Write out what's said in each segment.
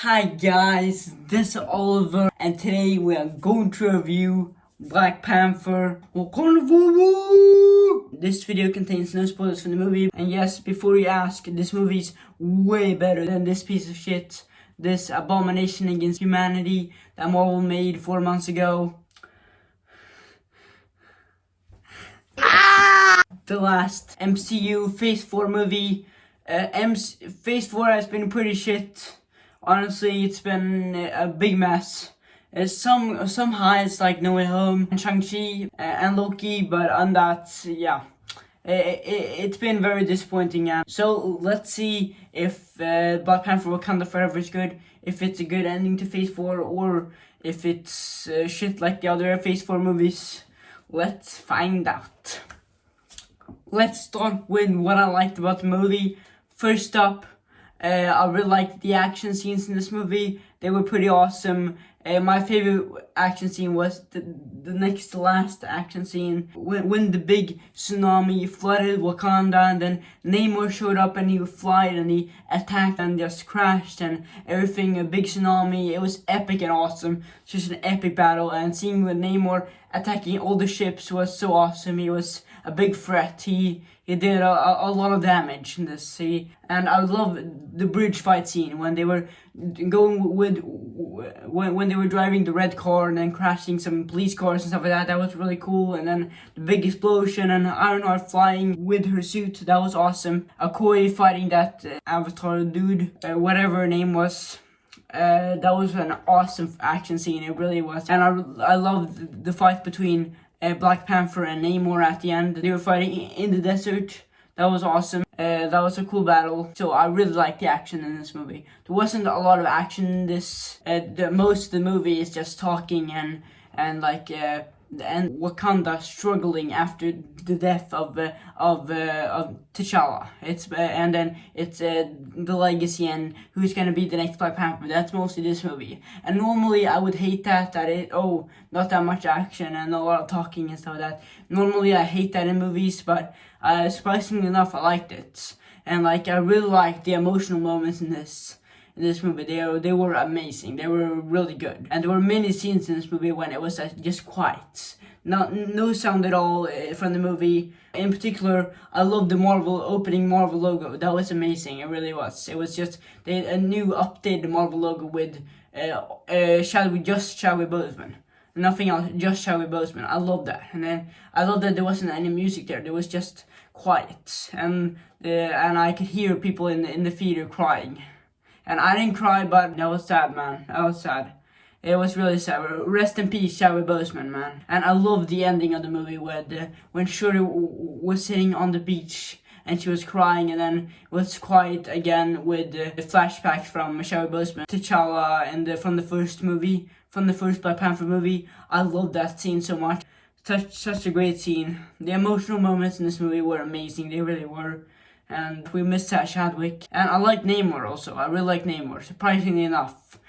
Hi guys, this is Oliver, and today we are going to review Black Panther Wakanda. This video contains no spoilers for the movie, and yes, before you ask, this movie is way better than this piece of shit, this abomination against humanity that Marvel made 4 months ago. The last MCU Phase 4 movie. Phase 4 has been pretty shit. Honestly, it's been a big mess. Some highs like No Way Home and Shang-Chi and Loki, but on that, yeah, it's been very disappointing. So let's see if Black Panther Wakanda Forever is good, if it's a good ending to Phase 4, or if it's shit like the other Phase 4 movies. Let's find out. Let's start with what I liked about the movie. First up, I really liked the action scenes in this movie. They were pretty awesome. My favorite action scene was the next to last action scene when the big tsunami flooded Wakanda, and then Namor showed up and he flied and he attacked and just crashed and everything. A big tsunami. It was epic and awesome. Just an epic battle, and seeing with Namor attacking all the ships was so awesome. He was a big threat. He did a lot of damage in this. And I love the bridge fight scene when they were going with when they were driving the red car and then crashing some police cars and stuff like that. That was really cool. And then the big explosion and Ironheart flying with her suit. That was awesome. Okoye fighting that Avatar dude, whatever her name was. That was an awesome action scene. It really was. And I loved the fight between Black Panther and Namor at the end. They were fighting in the desert. That was awesome. That was a cool battle. So I really liked the action in this movie. There wasn't a lot of action in this. Most of the movie is just talking and Wakanda struggling after the death of T'Challa. And then it's the legacy and who's gonna be the next Black Panther. That's mostly this movie. And normally I would hate that not that much action and a lot of talking and stuff like that. Normally I hate that in movies, but surprisingly enough I liked it. And I really liked the emotional moments in this movie. They were amazing. They were really good. And there were many scenes in this movie when it was just quiet. No sound at all from the movie. In particular, I loved the opening Marvel logo. That was amazing. It really was. It was just a new updated Marvel logo with Chadwick Boseman. Nothing else, just Chadwick Boseman. I love that. And then I love that there wasn't any music there. There was just quiet. And I could hear people in the theater crying. And I didn't cry, but that was sad, man. That was sad. It was really sad. Rest in peace, Chadwick Boseman, man. And I love the ending of the movie when Shuri was sitting on the beach and she was crying, and then it was quiet again with the flashbacks from Chadwick Boseman, T'Challa, and from the first Black Panther movie. I love that scene so much. Such a great scene. The emotional moments in this movie were amazing. They really were. And we missed Chadwick. And I like Namor also. I really like Namor, surprisingly enough.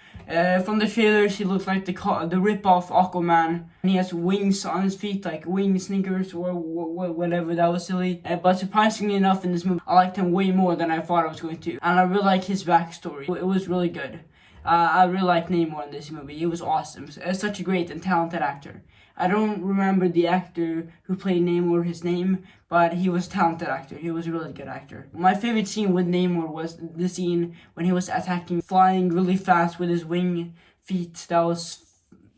From the trailers, he looks like the rip-off Aquaman. And he has wings on his feet, like wing sneakers or whatever. That was silly. But surprisingly enough, in this movie, I liked him way more than I thought I was going to. And I really like his backstory. It was really good. I really liked Namor in this movie. He was awesome. Such a great and talented actor. I don't remember the actor who played Namor, his name, but he was a talented actor. He was a really good actor. My favorite scene with Namor was the scene when he was attacking, flying really fast with his wing feet. That was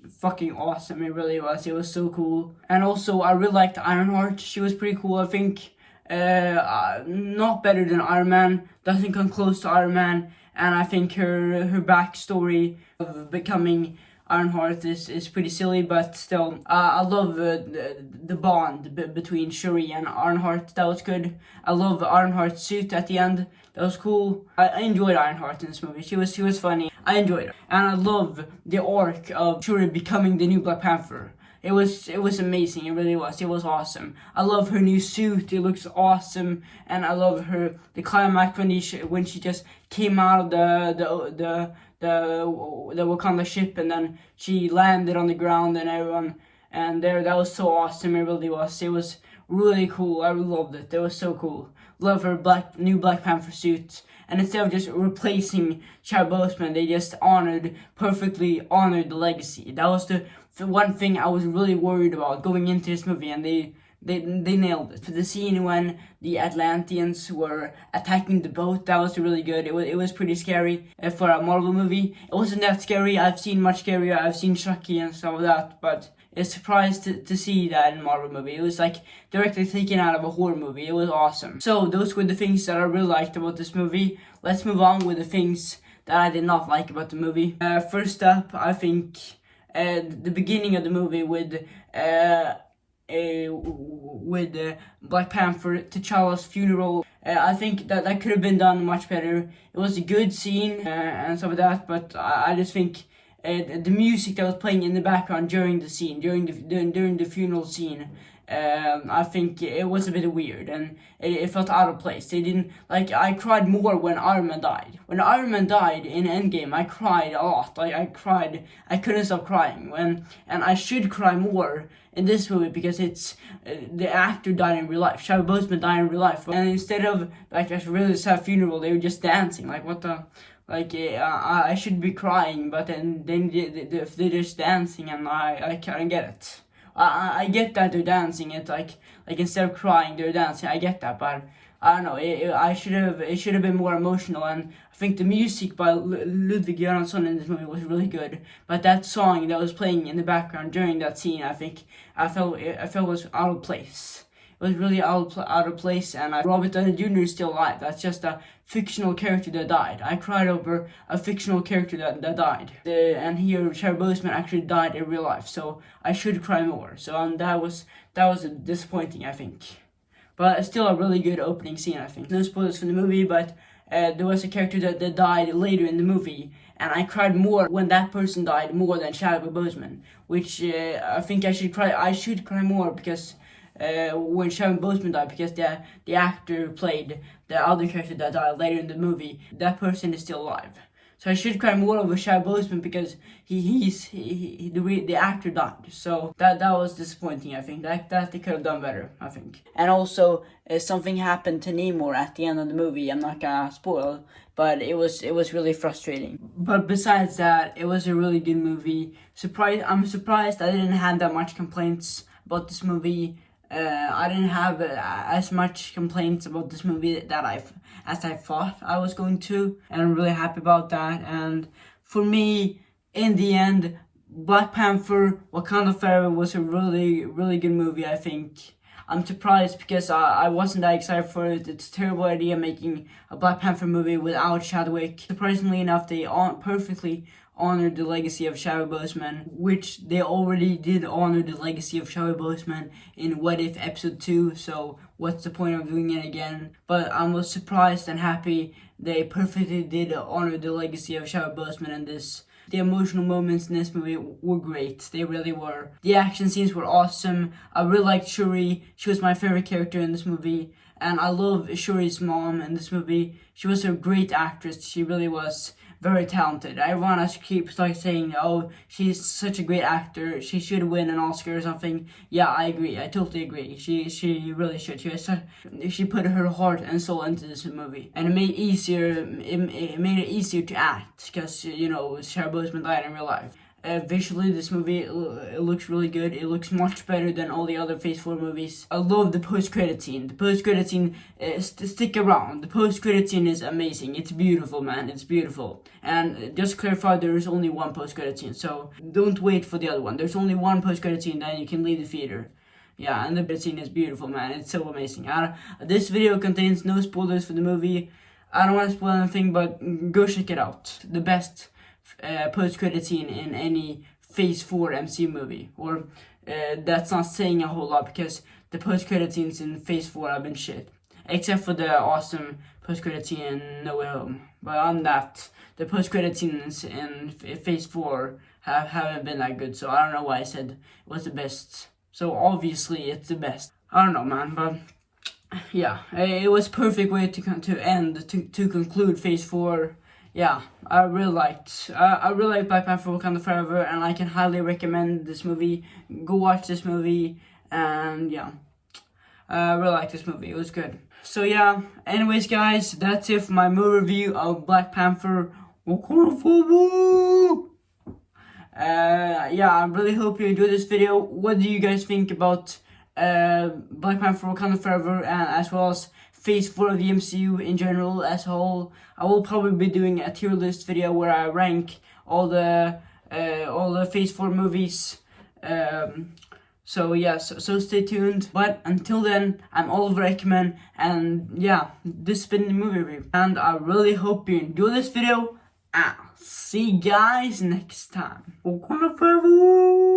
fucking awesome. It really was. It was so cool. And also, I really liked Ironheart. She was pretty cool. I think not better than Iron Man. Doesn't come close to Iron Man. And I think her backstory of becoming Ironheart is pretty silly, but still, I love the bond between Shuri and Ironheart. That was good. I love Ironheart's suit at the end. That was cool. I enjoyed Ironheart in this movie. She was funny. I enjoyed her, and I love the arc of Shuri becoming the new Black Panther. It was amazing. It really was. It was awesome. I love her new suit. It looks awesome, and I love the climax when she just came out of the Wakanda ship, and then she landed on the ground and everyone, and that was so awesome. It really was. It was really cool. I loved it. It was so cool. Love her new Black Panther suit, and instead of just replacing Chadwick Boseman, they just perfectly honored the legacy. That was the one thing I was really worried about going into this movie, and they nailed it. For the scene when the Atlanteans were attacking the boat, that was really good. It was pretty scary for a Marvel movie. It wasn't that scary. I've seen much scarier. I've seen Chucky and stuff like that, but it's surprised to see that in a Marvel movie. It was like directly taken out of a horror movie. It was awesome. So those were the things that I really liked about this movie. Let's move on with the things that I did not like about the movie. First up, I think the beginning of the movie with Black Panther, T'Challa's funeral. I think that could have been done much better. It was a good scene and stuff like that, but I just think the music that was playing in the background during the scene, during the funeral scene, I think it was a bit weird, and it felt out of place. They didn't, like, I cried more when Iron Man died. When Iron Man died in Endgame, I cried a lot. I cried, I couldn't stop crying. And I should cry more in this movie because it's the actor died in real life. Chadwick Boseman died in real life, and instead of like a really sad funeral, they were just dancing. Like, what the? Like, I should be crying, but then they're just dancing, and I can't get it. I get that they're dancing. It's like instead of crying, they're dancing. I get that, but I don't know. It should have been more emotional, and I think the music by Ludwig Göransson in this movie was really good. But that song that was playing in the background during that scene, I felt was out of place. It was really out of place, and Robert Downey Jr. is still alive. That's just a fictional character that died. I cried over a fictional character that died. And here, Chadwick Boseman actually died in real life, so I should cry more. So that was disappointing, I think. But still a really good opening scene, I think. No spoilers from the movie, but there was a character that died later in the movie, and I cried more when that person died more than Chadwick Boseman, which I think I should cry more because when Chadwick Boseman died, because the actor who played the other character that died later in the movie, that person is still alive. So I should cry more over Chadwick Boseman because the actor died. So that was disappointing, I think. That they could have done better, I think. And also something happened to Namor at the end of the movie. I'm not gonna spoil, but it was really frustrating. But besides that, it was a really good movie. I'm surprised I didn't have that much complaints about this movie. I didn't have as much complaints about this movie as I thought I was going to, and I'm really happy about that. And for me, in the end, Black Panther Wakanda Forever was a really, really good movie, I think. I'm surprised because I wasn't that excited for it. It's a terrible idea making a Black Panther movie without Chadwick. Surprisingly enough, they perfectly honored the legacy of Chadwick Boseman, which they already did honor the legacy of Chadwick Boseman in What If Episode 2, so what's the point of doing it again? But I was surprised and happy they perfectly did honor the legacy of Chadwick Boseman in this. The emotional moments in this movie were great. They really were. The action scenes were awesome. I really liked Shuri. She was my favorite character in this movie. And I love Shuri's mom in this movie. She was a great actress. She really was very talented. Everyone else keeps like saying, oh, she's such a great actor, she should win an Oscar or something. Yeah, I agree. I totally agree. She really should. She put her heart and soul into this movie, and it made it easier to act because Chadwick Boseman died in real life. Visually, this movie, it looks really good. It looks much better than all the other Phase 4 movies. I love the post-credit scene. The post-credit scene, stick around. The post-credit scene is amazing. It's beautiful, man. It's beautiful. And just to clarify, there is only one post-credit scene, so don't wait for the other one. There's only one post-credit scene, then you can leave the theater. Yeah, and the scene is beautiful, man. It's so amazing. This video contains no spoilers for the movie. I don't want to spoil anything, but go check it out. The best post-credit scene in any Phase 4 MCU movie. Or that's not saying a whole lot because the post-credit scenes in Phase 4 have been shit. Except for the awesome post-credit scene in No Way Home. But on that, the post-credit scenes in Phase 4 haven't been that good. So I don't know why I said it was the best. So obviously it's the best. I don't know, man, but yeah, it was perfect way to conclude Phase 4. Yeah, I really liked Black Panther Wakanda Forever, and I can highly recommend this movie. Go watch this movie, and yeah, I really like this movie. It was good. So yeah, anyways guys, that's it for my movie review of Black Panther Wakanda Forever. Yeah, I really hope you enjoyed this video. What do you guys think about Black Panther Wakanda Forever, and as well as Phase 4 of the MCU in general as a whole? I will probably be doing a tier list video where I rank all the Phase 4 movies. So yeah, so stay tuned. But until then, I'm Oliver Ekman, and yeah, this has been the movie review. And I really hope you enjoy this video. I'll see you guys next time. Wakanda Forever!